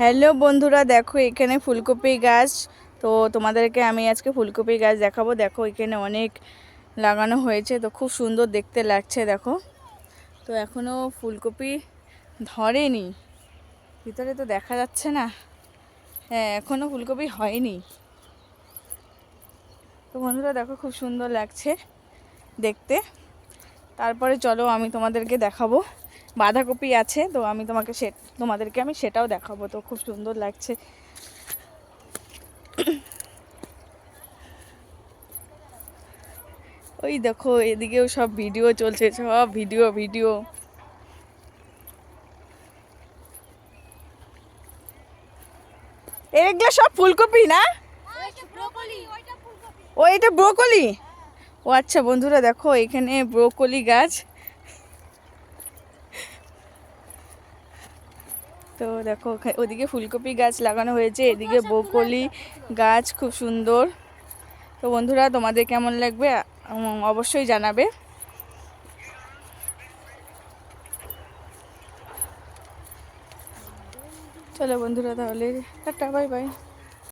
Hello বন্ধুরা, দেখো এখানে ফুলকপি গাছ। তো তোমাদেরকে আমি আজকে ফুলকপি গাছ দেখাবো। দেখো এখানে অনেক লাগানো হয়েছে, তো খুব সুন্দর দেখতে লাগছে। দেখো তো এখনও ফুলকপি ধরেনি, ভিতরে তো দেখা যাচ্ছে না। হ্যাঁ, এখনও ফুলকপি হয়নি। তো বন্ধুরা দেখো খুব সুন্দর লাগছে দেখতে। তারপরে চলো আমি তোমাদেরকে দেখাবো বাঁধাকপি আছে, তো আমি তোমাদেরকে আমি সেটাও দেখাবো। তো খুব সুন্দর লাগছে। ওই দেখো এদিকেও সব ভিডিও চলছে, সব ভিডিও ভিডিও। এগুলো সব ফুলকপি না? ও এটা ব্রোকলি। ও আচ্ছা বন্ধুরা দেখো এখানে ব্রোকলি গাছ। তো দেখো ওদিকে ফুলকপি গাছ লাগানো হয়েছে, এদিকে ব্রোকলি গাছ, খুব সুন্দর। তো বন্ধুরা তোমাদের কেমন লাগবে অবশ্যই জানাবে। চলো বন্ধুরা তাহলে টাটা, বাই বাই।